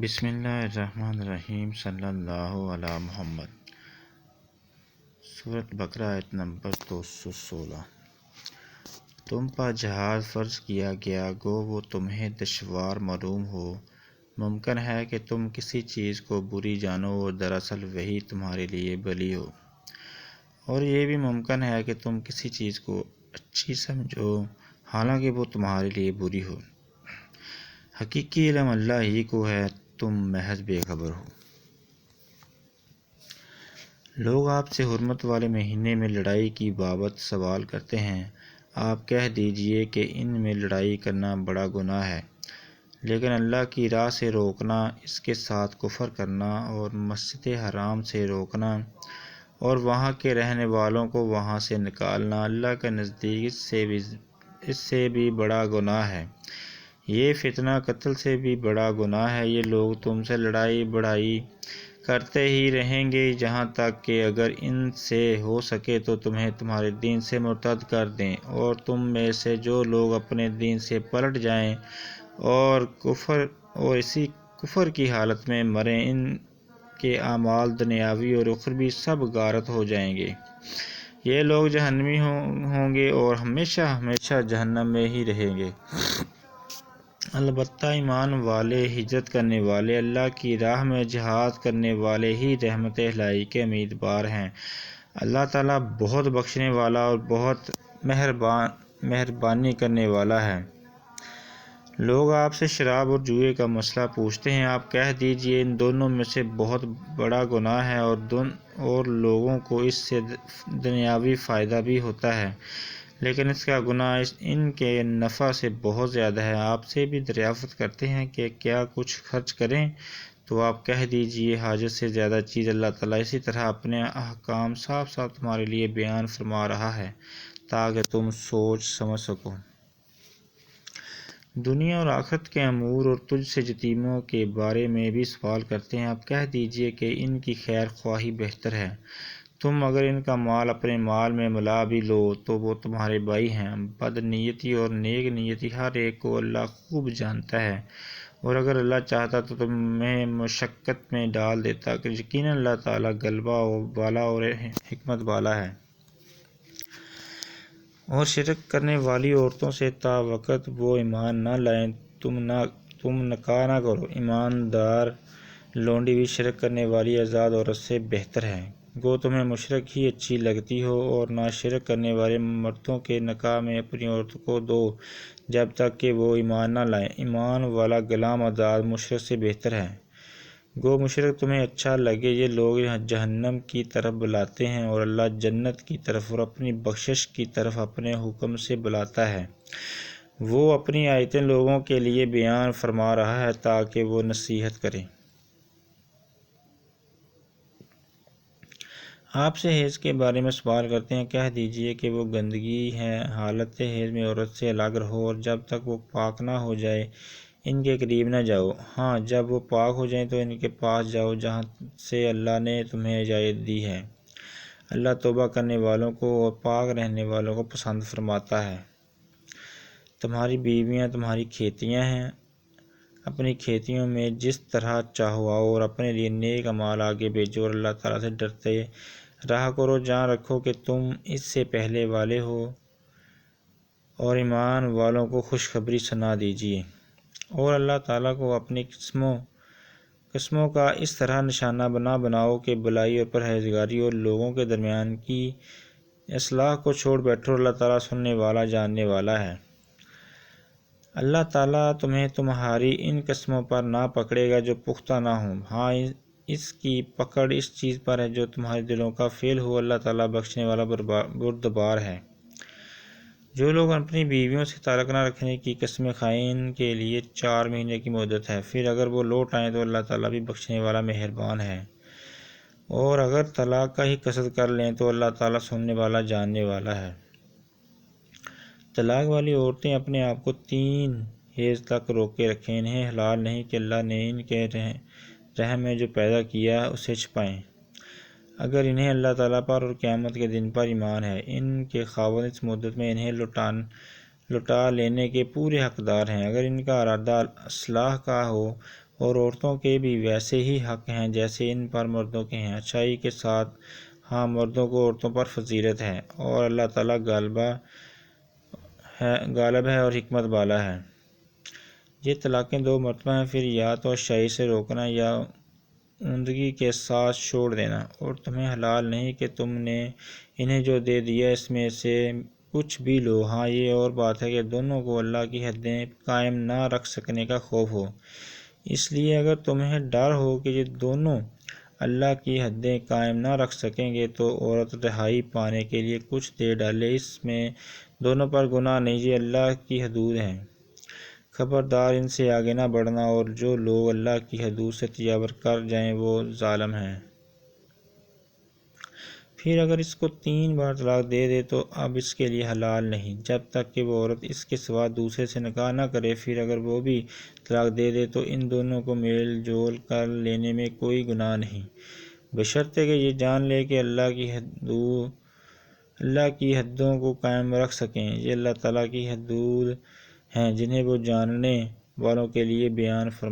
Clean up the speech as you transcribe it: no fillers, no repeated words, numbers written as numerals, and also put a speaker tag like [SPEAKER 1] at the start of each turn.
[SPEAKER 1] بسم اللہ الرحمن الرحیم صلی اللہ علی محمد۔ سورۃ بقرہ آیت نمبر 216۔ تم پر جہاد فرض کیا گیا گو وہ تمہیں دشوار معلوم ہو، ممکن ہے کہ تم کسی چیز کو بری جانو اور دراصل وہی تمہارے لیے بھلی ہو، اور یہ بھی ممکن ہے کہ تم کسی چیز کو اچھی سمجھو حالانکہ وہ تمہارے لیے بری ہو۔ حقیقی علم اللہ ہی کو ہے، تم محض بے خبر ہو۔ لوگ آپ سے حرمت والے مہینے میں لڑائی کی بابت سوال کرتے ہیں، آپ کہہ دیجئے کہ ان میں لڑائی کرنا بڑا گناہ ہے، لیکن اللہ کی راہ سے روکنا، اس کے ساتھ کفر کرنا اور مسجد حرام سے روکنا اور وہاں کے رہنے والوں کو وہاں سے نکالنا اللہ کے نزدیک اس سے بھی بڑا گناہ ہے۔ یہ فتنہ قتل سے بھی بڑا گناہ ہے۔ یہ لوگ تم سے لڑائی بڑھائی کرتے ہی رہیں گے جہاں تک کہ اگر ان سے ہو سکے تو تمہیں تمہارے دین سے مرتد کر دیں، اور تم میں سے جو لوگ اپنے دین سے پلٹ جائیں اور اسی کفر کی حالت میں مریں، ان کے اعمال دنیاوی اور اخروی سب غارت ہو جائیں گے۔ یہ لوگ جہنمی ہوں گے اور ہمیشہ ہمیشہ جہنم میں ہی رہیں گے۔ البتہ ایمان والے، ہجرت کرنے والے، اللہ کی راہ میں جہاد کرنے والے ہی رحمت الہی کے امیدوار ہیں۔ اللہ تعالیٰ بہت بخشنے والا اور بہت مہربانی کرنے والا ہے۔ لوگ آپ سے شراب اور جوئے کا مسئلہ پوچھتے ہیں، آپ کہہ دیجئے ان دونوں میں سے بہت بڑا گناہ ہے، اور لوگوں کو اس سے دنیاوی فائدہ بھی ہوتا ہے، لیکن اس کا گناہ ان کے نفع سے بہت زیادہ ہے۔ آپ سے بھی دریافت کرتے ہیں کہ کیا کچھ خرچ کریں، تو آپ کہہ دیجئے حاجت سے زیادہ چیز۔ اللہ تعالیٰ اسی طرح اپنے احکام صاف صاف تمہارے لیے بیان فرما رہا ہے تاکہ تم سوچ سمجھ سکو۔ دنیا اور آخرت کے امور اور تجھ سے یتیموں کے بارے میں بھی سوال کرتے ہیں، آپ کہہ دیجئے کہ ان کی خیر خواہی بہتر ہے۔ تم اگر ان کا مال اپنے مال میں ملا بھی لو تو وہ تمہارے بھائی ہیں۔ بد نیتی اور نیک نیتی ہر ایک کو اللہ خوب جانتا ہے، اور اگر اللہ چاہتا تو تمہیں مشقت میں ڈال دیتا، کہ یقیناً اللہ تعالیٰ غلبہ والا اور حکمت والا ہے۔ اور شرک کرنے والی عورتوں سے تا وقت وہ ایمان نہ لائیں تم نکاح نہ کرو۔ ایماندار لونڈی بھی شرک کرنے والی آزاد عورت سے بہتر ہے۔ گو تمہیں مشرک ہی اچھی لگتی ہو، اور نہ شرک کرنے والے مردوں کے نکاح میں اپنی عورتوں کو دو جب تک کہ وہ ایمان نہ لائیں۔ ایمان والا غلام آزاد مشرک سے بہتر ہے۔ گو مشرک تمہیں اچھا لگے، یہ لوگ جہنم کی طرف بلاتے ہیں اور اللہ جنت کی طرف اور اپنی بخشش کی طرف اپنے حکم سے بلاتا ہے۔ وہ اپنی آیتیں لوگوں کے لیے بیان فرما رہا ہے تاکہ وہ نصیحت کریں۔ آپ سے حیض کے بارے میں سوال کرتے ہیں، کہہ دیجئے کہ وہ گندگی ہے، حالت حیض میں عورت سے الگ رہو، اور جب تک وہ پاک نہ ہو جائے ان کے قریب نہ جاؤ۔ ہاں، جب وہ پاک ہو جائیں تو ان کے پاس جاؤ جہاں سے اللہ نے تمہیں اجازت دی ہے۔ اللہ توبہ کرنے والوں کو اور پاک رہنے والوں کو پسند فرماتا ہے۔ تمہاری بیویاں تمہاری کھیتیاں ہیں، اپنی کھیتیوں میں جس طرح چاہو آؤ، اور اپنے لیے نیک اعمال آگے بھیجو، اور اللہ تعالیٰ سے ڈرتے رہا کرو۔ جان رکھو کہ تم اس سے پہلے والے ہو، اور ایمان والوں کو خوشخبری سنا دیجئے۔ اور اللہ تعالیٰ کو اپنی قسموں کا اس طرح نشانہ نہ بناؤ کہ بلائی اور پرہیزگاری اور لوگوں کے درمیان کی اصلاح کو چھوڑ بیٹھو، اللہ تعالیٰ سننے والا جاننے والا ہے۔ اللہ تعالیٰ تمہیں تمہاری ان قسموں پر نہ پکڑے گا جو پختہ نہ ہوں۔ ہاں، اس کی پکڑ اس چیز پر ہے جو تمہارے دلوں کا فعل ہو۔ اللہ تعالیٰ بخشنے والا بردبار ہے۔ جو لوگ اپنی بیویوں سے تعلق نہ رکھنے کی قسمیں کھائیں، ان کے لیے 4 مہینے کی مدت ہے، پھر اگر وہ لوٹ آئیں تو اللہ تعالیٰ بھی بخشنے والا مہربان ہے، اور اگر طلاق کا ہی قصد کر لیں تو اللہ تعالیٰ سننے والا جاننے والا ہے۔ طلاق والی عورتیں اپنے آپ کو 3 حیض تک روکے رکھیں، انہیں حلال نہیں کہ اللہ نے ان کے رحم میں جو پیدا کیا اسے چھپائیں، اگر انہیں اللہ تعالیٰ پر اور قیامت کے دن پر ایمان ہے۔ ان کے خاوند اس مدت میں انہیں لوٹا لینے کے پورے حقدار ہیں، اگر ان کا ارادہ اصلاح کا ہو اور عورتوں کے بھی ویسے ہی حق ہیں جیسے ان پر مردوں کے ہیں، اچھائی کے ساتھ۔ ہاں، مردوں کو عورتوں پر فضیلت ہے، اور اللہ تعالیٰ غالب ہے اور حکمت والا ہے۔ یہ طلاقیں 2 مرتبہ ہیں، پھر یا تو اچھائی سے روکنا یا عمدگی کے ساتھ چھوڑ دینا، اور تمہیں حلال نہیں کہ تم نے انہیں جو دے دیا اس میں سے کچھ بھی لو۔ ہاں، یہ اور بات ہے کہ دونوں کو اللہ کی حدیں قائم نہ رکھ سکنے کا خوف ہو، اس لیے اگر تمہیں ڈر ہو کہ یہ دونوں اللہ کی حدیں قائم نہ رکھ سکیں گے تو عورت رہائی پانے کے لیے کچھ دے ڈالے، اس میں دونوں پر گناہ نہیں، یہ اللہ کی حدود ہیں۔ خبردار ان سے آگے نہ بڑھنا، اور جو لوگ اللہ کی حدود سے تجاوز کر جائیں وہ ظالم ہیں۔ پھر اگر اس کو 3 بار طلاق دے دے تو اب اس کے لیے حلال نہیں جب تک کہ وہ عورت اس کے سوا دوسرے سے نکاح نہ کرے، پھر اگر وہ بھی طلاق دے دے تو ان دونوں کو میل جول کر لینے میں کوئی گناہ نہیں، بشرطے کہ یہ جان لے کہ اللہ کی حدوں کو قائم رکھ سکیں۔ یہ اللہ تعالیٰ کی حدود ہیں جنہیں وہ جاننے والوں کے لیے بیان فرمائے۔